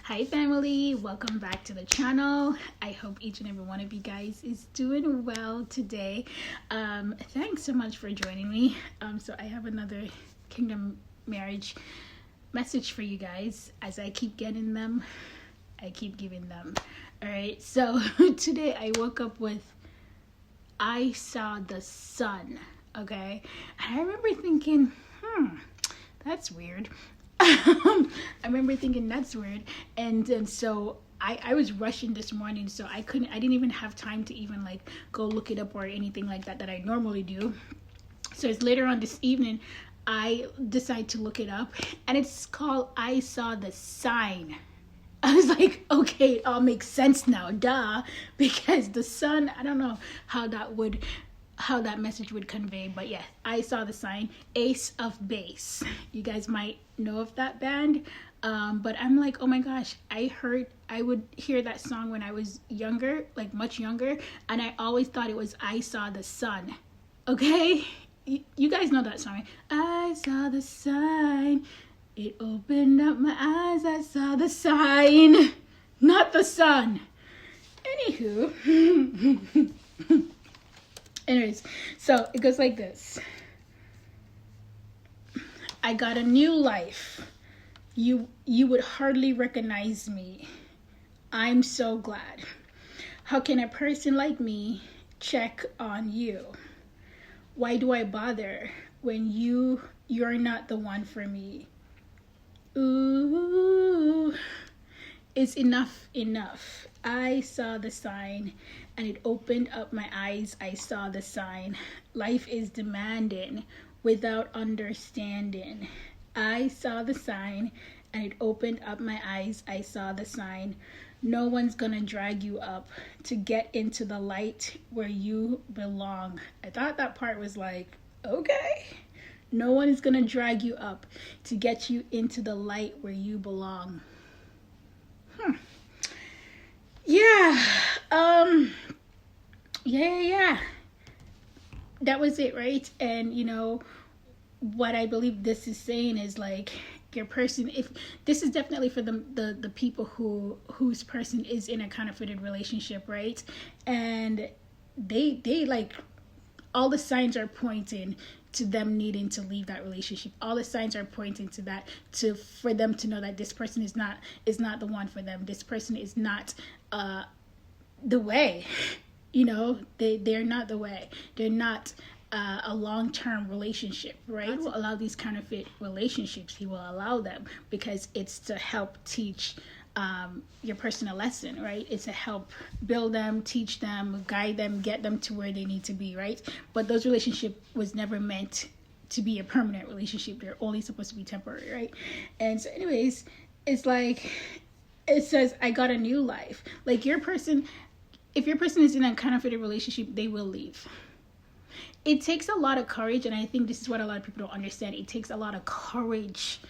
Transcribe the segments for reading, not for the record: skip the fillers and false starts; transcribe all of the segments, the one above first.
Hi family, welcome back to the channel. I hope each and every one of you guys is doing well today. Thanks so much for joining me. So I have another kingdom marriage message for you guys. As I keep getting them, I keep giving them. All right, so today I woke up with I saw the sun. Okay, and I remember thinking, that's weird. I remember thinking that's weird, and so I was rushing this morning, so I didn't even have time to even like go look it up or anything like that I normally do. So it's later on this evening I decide to look it up, and it's called I Saw the Sign. I was like, okay, it all makes sense now, duh, because the sun, I don't know how that message would convey, but yeah, I Saw the Sign, Ace of Base. You guys might know of that band, but I'm like, oh my gosh, I would hear that song when I was younger, like much younger, and I always thought it was I Saw the Sun. Okay, you guys know that song, right? I saw the sign, it opened up my eyes, I saw the sign, not the sun. Anywho. Anyways, so it goes like this. I got a new life. You would hardly recognize me. I'm so glad. How can a person like me check on you? Why do I bother when you're not the one for me? Ooh, it's enough. I saw the sign and it opened up my eyes. I saw the sign. Life is demanding without understanding. I saw the sign and it opened up my eyes. I saw the sign. No one's gonna drag you up to get into the light where you belong. I thought that part was like, okay. No one is gonna drag you up to get you into the light where you belong. Yeah. Yeah. That was it, right? And you know what I believe this is saying is like your person, if this is definitely for the people whose person is in a counterfeited relationship, right? And they like, all the signs are pointing to them needing to leave that relationship. All the signs are pointing to that, for them to know that this person is not the one for them. This person is not the way. You know, they're not the way. They're not a long-term relationship, right? God will allow these counterfeit relationships. He will allow them because it's to help teach your person a lesson, right? It's to help build them, teach them, guide them, get them to where they need to be, right? But those relationships was never meant to be a permanent relationship. They're only supposed to be temporary, right? And so anyways, it's like, it says, I got a new life. Like your person, if your person is in a counterfeited relationship, they will leave. It takes a lot of courage, and I think this is what a lot of people don't understand. It takes a lot of courage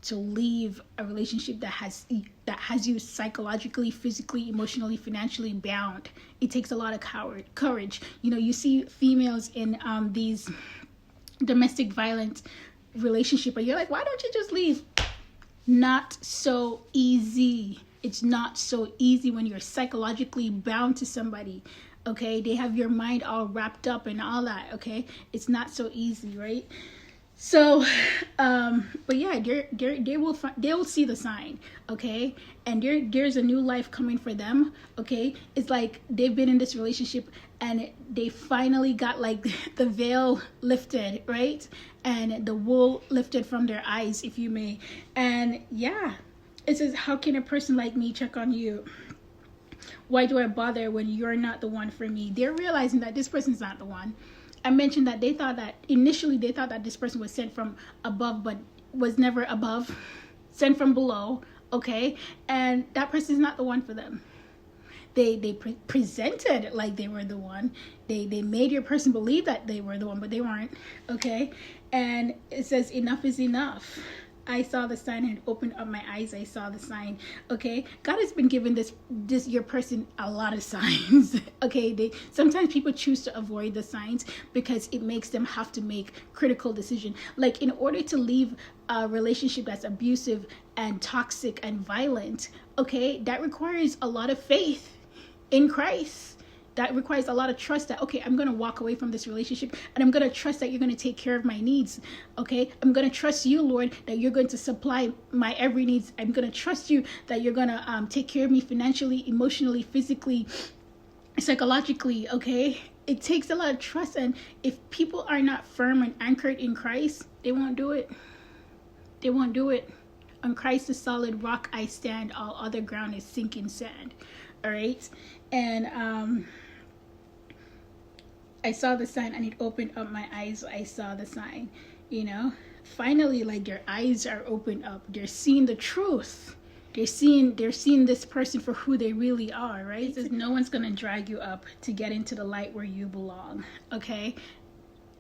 to leave a relationship that has you psychologically, physically, emotionally, financially bound. It takes a lot of courage. You know, you see females in these domestic violence relationship, and you're like, why don't you just leave? Not so easy. It's not so easy when you're psychologically bound to somebody. Okay, they have your mind all wrapped up and all that. Okay, it's not so easy, right? So, but yeah, they will see the sign, okay, and there's a new life coming for them, okay. It's like they've been in this relationship and they finally got like the veil lifted, right, and the wool lifted from their eyes, if you may. And yeah, it says, how can a person like me check on you? Why do I bother when you're not the one for me? They're realizing that this person's not the one. I mentioned that initially they thought that this person was sent from above, but was never above, sent from below, okay? And that person is not the one for them. They presented like they were the one. They made your person believe that they were the one, but they weren't, okay? And it says, enough is enough. I saw the sign and it opened up my eyes. I saw the sign. Okay, God has been giving this your person a lot of signs. Okay, sometimes people choose to avoid the signs because it makes them have to make critical decision. Like in order to leave a relationship that's abusive and toxic and violent, okay, that requires a lot of faith in Christ. That requires a lot of trust that, okay, I'm going to walk away from this relationship and I'm going to trust that you're going to take care of my needs. Okay. I'm going to trust you, Lord, that you're going to supply my every needs. I'm going to trust you that you're going to take care of me financially, emotionally, physically, psychologically. Okay. It takes a lot of trust. And if people are not firm and anchored in Christ, they won't do it. They won't do it. On Christ, the solid rock I stand, all other ground is sinking sand. All right. And I saw the sign and it opened up my eyes. I saw the sign, finally, like, their eyes are opened up. They're seeing the truth. They're seeing this person for who they really are, right? It says no one's going to drag you up to get into the light where you belong. Okay.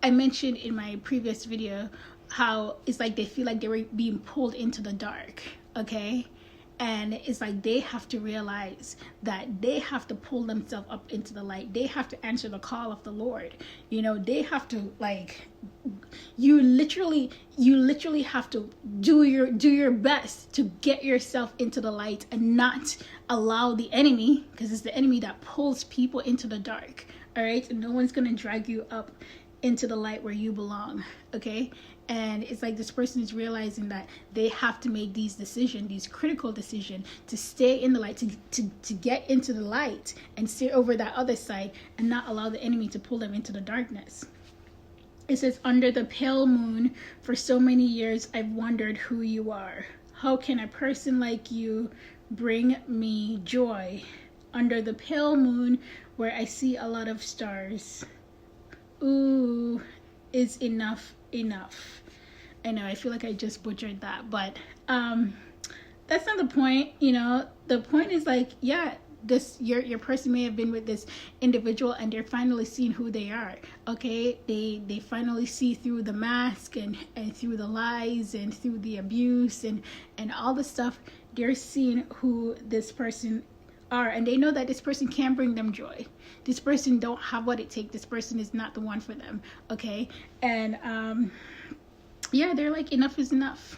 I mentioned in my previous video how it's like they feel like they were being pulled into the dark. Okay. And it's like they have to realize that they have to pull themselves up into the light. They have to answer the call of the Lord. They have to, like, you literally have to do your best to get yourself into the light and not allow the enemy, because it's the enemy that pulls people into the dark. All right. And no one's going to drag you up into the light where you belong. Okay. And it's like this person is realizing that they have to make these decisions, these critical decisions, to stay in the light, to get into the light and stay over that other side and not allow the enemy to pull them into the darkness. It says, under the pale moon, for so many years, I've wondered who you are. How can a person like you bring me joy? Under the pale moon, where I see a lot of stars. Ooh, is enough. I know, I feel like I just butchered that, but that's not the point. The point is, like, yeah, this your person may have been with this individual and they're finally seeing who they are. Okay, they finally see through the mask and through the lies and through the abuse and all the stuff. They're seeing who this person are, and they know that this person can't bring them joy. This person don't have what it takes. This person is not the one for them. Okay. And yeah, they're like, enough is enough.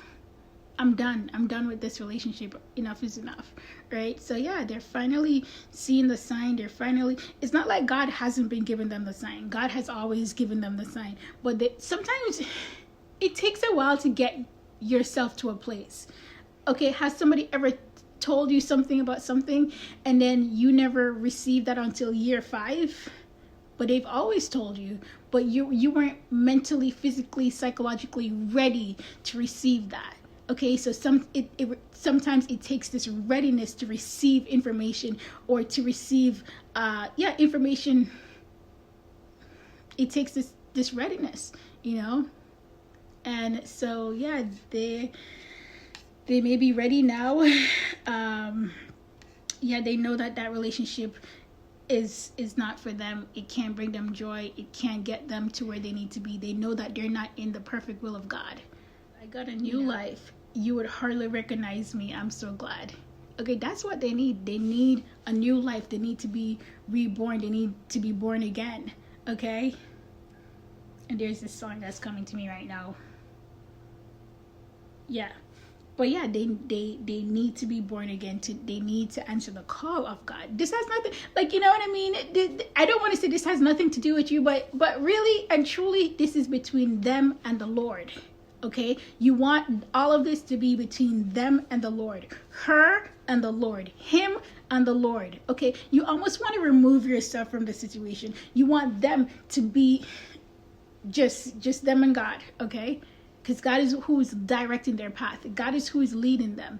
I'm done with this relationship. Enough is enough. Right? So yeah, they're finally seeing the sign. It's not like God hasn't been giving them the sign. God has always given them the sign. But sometimes it takes a while to get yourself to a place. Okay, has somebody ever told you something about something and then you never received that until year 5? But they've always told you, but you weren't mentally, physically, psychologically ready to receive that. Okay, so sometimes it takes this readiness to receive information or to receive information. It takes this readiness, and so yeah, they may be ready now. They know that relationship is not for them. It can't bring them joy. It can't get them to where they need to be. They know that they're not in the perfect will of God. I got a new life. You would hardly recognize me. I'm so glad. Okay, that's what they need. They need a new life. They need to be reborn. They need to be born again. Okay? And there's this song that's coming to me right now. Yeah. But yeah, they need to be born again. They need to answer the call of God. This has nothing, like, you know what I mean? I don't want to say this has nothing to do with you, but really and truly, this is between them and the Lord. Okay? You want all of this to be between them and the Lord. Her and the Lord. Him and the Lord. Okay? You almost want to remove yourself from the situation. You want them to be just them and God. Okay? Because God is who is directing their path. God is who is leading them.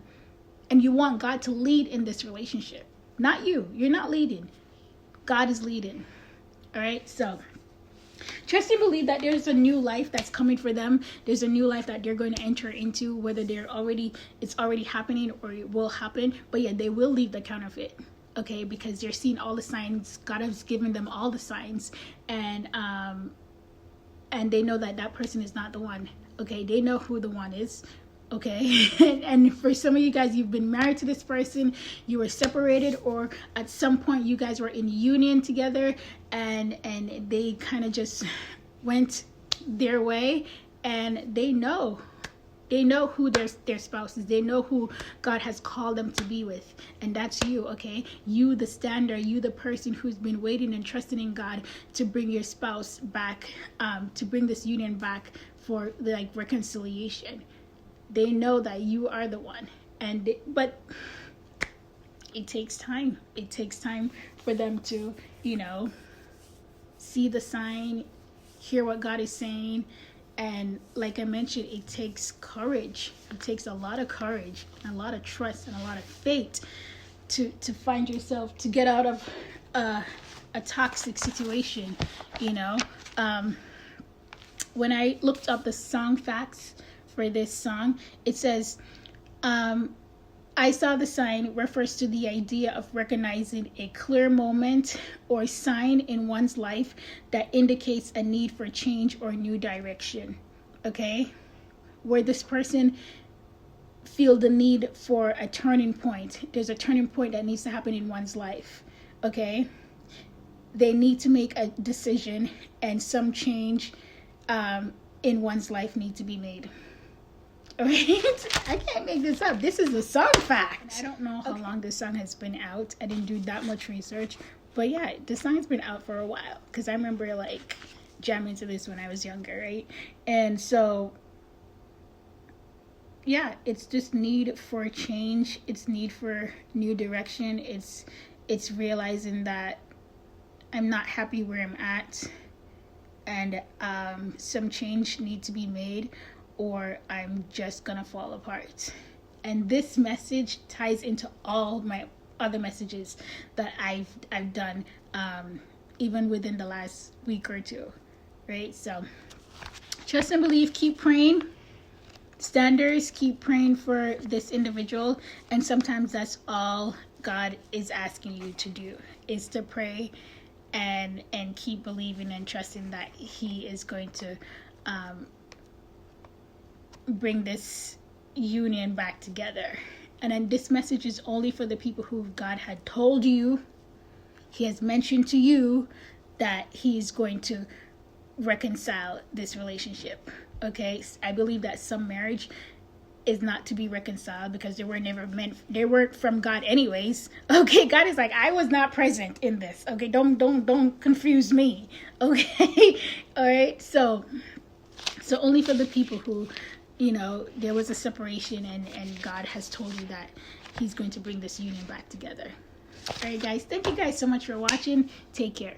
And you want God to lead in this relationship. Not you. You're not leading. God is leading. All right? So, trust and believe that there's a new life that's coming for them. There's a new life that they're going to enter into, whether it's already happening or it will happen. But yeah, they will leave the counterfeit. Okay? Because they're seeing all the signs. God has given them all the signs. And they know that person is not the one. Okay, they know who the one is. Okay, and for some of you guys, you've been married to this person, you were separated, or at some point you guys were in union together, and they kind of just went their way, and they know They know who their spouse is. They know who God has called them to be with, and that's you. Okay, you the standard, you the person who's been waiting and trusting in God to bring your spouse back, to bring this union back for like reconciliation. They know that you are the one, but it takes time. It takes time for them to, see the sign, hear what God is saying. And like I mentioned, it takes courage. It takes a lot of courage, a lot of trust, and a lot of faith to find yourself, to get out of a toxic situation. When I looked up the song facts for this song, it says, I saw the sign refers to the idea of recognizing a clear moment or sign in one's life that indicates a need for change or new direction. Okay? Where this person feel the need for a turning point. There's a turning point that needs to happen in one's life. Okay? They need to make a decision, and some change in one's life need to be made. Right? I can't make this up. This is a song fact. I don't know how long this song has been out. I didn't do that much research. But yeah, the song's been out for a while. Because I remember like jamming to this when I was younger, right? And so, yeah, it's just need for change. It's need for new direction. It's realizing that I'm not happy where I'm at. And some change needs to be made, or I'm just gonna fall apart. And this message ties into all my other messages that I've done, even within the last week or two, right? So trust and believe, keep praying. Standards, keep praying for this individual. And sometimes that's all God is asking you to do, is to pray and keep believing and trusting that he is going to bring this union back together. And then this message is only for the people who God had told you, he has mentioned to you that he's going to reconcile this relationship. Okay, I believe that some marriage is not to be reconciled because they weren't from God anyways. Okay, God is like, I was not present in this. Okay, don't confuse me. Okay, all right. So only for the people who, there was a separation and God has told you that he's going to bring this union back together. All right, guys. Thank you guys so much for watching. Take care.